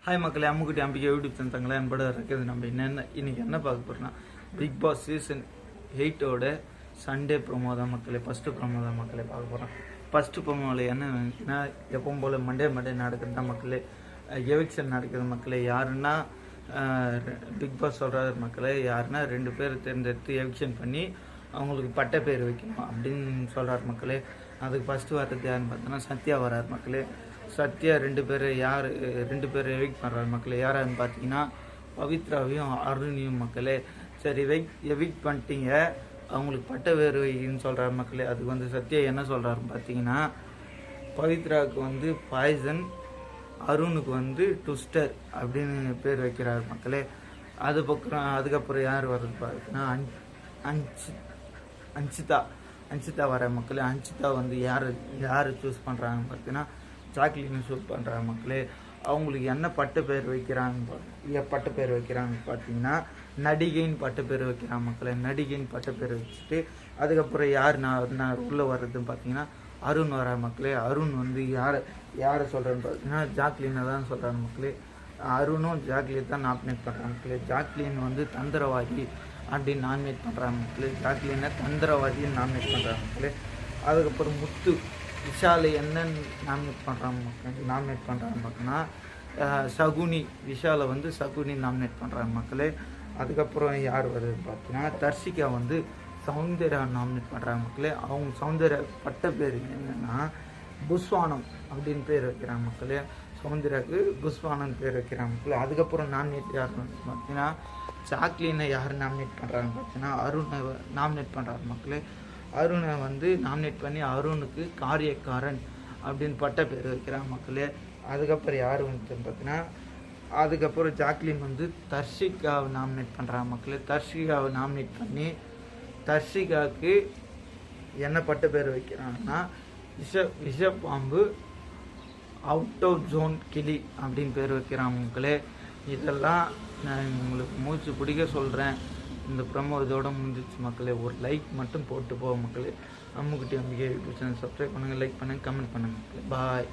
Hi மக்களே, Ammukutti Ambigai YouTube channel என்பட இருக்குது. நம்ம இன்னைக்கு என்ன பார்க்க போகிறோம்னா, பிக் பாஸ் சீசன் 8ஓட சண்டே ப்ரோமோ தான் மக்களே. ஃபஸ்ட்டு ப்ரோமோ தான் மக்களே பார்க்க போகிறோம். ஃபஸ்ட்டு ப்ரோமோவில் என்னன்னா, எப்பவும் போல் மண்டே நடக்கிறது தான் மக்களே. எவிக்ஷன் நடக்குது மக்களே. யாருன்னா பிக் பாஸ் சொல்கிறாரு மக்களே, யாருன்னா 2 பேர் தேர்ந்தெடுத்து எவிக்ஷன் பண்ணி அவங்களுக்கு பட்ட பேர் வைக்கணும் அப்படின்னு சொல்கிறார் மக்களே. அதுக்கு ஃபஸ்ட்டு வர்றது யாருன்னு பார்த்தோன்னா சத்யா வர்றார் மக்களே. சத்யா 2 பேர் எவிக் பண்ணுறாரு மக்களே. யாரான்னு பார்த்தீங்கன்னா பவித்ராவையும் அருணையும் மக்களே. சரி, எவிக் பண்ணிட்டீங்க, அவங்களுக்கு பட்ட பேர் வைன்னு சொல்கிறார் மக்களே. அதுக்கு சத்யா என்ன சொல்கிறாருன்னு பார்த்தீங்கன்னா, பவித்ராவுக்கு பாய்சன், அருணுக்கு ட்விஸ்டர் அப்படின்னு பேர் வைக்கிறார் மக்களே. அதுக்கப்புறம் யார் வர்றது பார்த்தீங்கன்னா அஞ்சிதா வர மக்களே. அஞ்சிதா யார் சூஸ் பண்ணுறாங்கன்னு பார்த்தீங்கன்னா ஜாக்லின் சூஸ் பண்ணுறாங்க மக்களே. அவங்களுக்கு என்ன பட்ட பேர் வைக்கிறாங்க பார்த்தீங்கன்னா நடிகைன்னு பட்ட பேர் வைக்கிறாங்க மக்களே. நடிகைன்னு பட்ட பேர் வச்சுட்டு அதுக்கப்புறம் யார் நான் உள்ளே வர்றதுன்னு பார்த்தீங்கன்னா அருண் வரா மக்களே. அருண் யாரை சொல்கிறேன்னு பார்த்தீங்கன்னா ஜாக்லினை தான் சொல்கிறாங்க மக்களே. அருணும் ஜாக்லின் தான் நாமினேட் பண்ணுறாங்க மக்களே. ஜாக்லின் தந்திரவாதி அப்படின்னு நாமினேட் பண்ணுறாங்க மக்களே. ஜாக்லினை தந்திரவாதின்னு நாமினேட் பண்ணுறாங்க மக்களே. அதுக்கப்புறம் முத்து விஷாலை என்னன்னு நாமினேட் பண்ணுறாங்க மக்கள்னா சகுனி. விஷாலை சகுனி நாமினேட் பண்ணுறாங்க மக்களே. அதுக்கப்புறம் யார் வருது பார்த்தீங்கன்னா தர்ஷிகா சௌந்தர்யா நாமினேட் பண்ணுறாங்க மக்களே. அவங்க சௌந்தர்யா பட்ட பேர் என்னென்னா புஸ்வானம் அப்படின்னு பேர் வைக்கிறாங்க மக்களே. சௌந்தர்யாவுக்கு புஸ்வானம் பேர் வைக்கிறாங்க மக்களே. அதுக்கப்புறம் நாமினேட் யார் பார்த்தீங்கன்னா ஜாக்லினை யார் நாமினேட் பண்ணுறாங்க பார்த்தீங்கன்னா அருணை நாமினேட் பண்ணுறாங்க மக்களே. அருணை நாமினேட் பண்ணி அருணுக்கு காரியக்காரன் அப்படின்னு பட்ட பேர் வைக்கிறாங்க மக்களே. அதுக்கப்புறம் யார் பார்த்தீங்கன்னா அதுக்கப்புறம் ஜாக்லின் தர்ஷிகாவை நாமினேட் பண்ணுறாங்க மக்களே. தர்ஷிகாவை நாமினேட் பண்ணி தர்ஷிகாவுக்கு என்ன பட்ட பேர் வைக்கிறாங்கன்னா விஷப்பாம்பு, அவுட் ஆஃப் ஜோன் கிளி அப்படின்னு பேர் வைக்கிறாங்க மக்களே. இதெல்லாம் நான் உங்களுக்கு மூச்சு பிடிக்க சொல்கிறேன். இந்த ப்ரோமோ இதோட முடிஞ்சிச்சு மக்களே. ஒரு லைக் மட்டும் போட்டு போவோம் மக்களே. Ammukutti Ambigai YouTube channel subscribe பண்ணுங்கள், லைக் பண்ணுங்கள், கமெண்ட் பண்ணுங்கள் மக்களே. பாய்.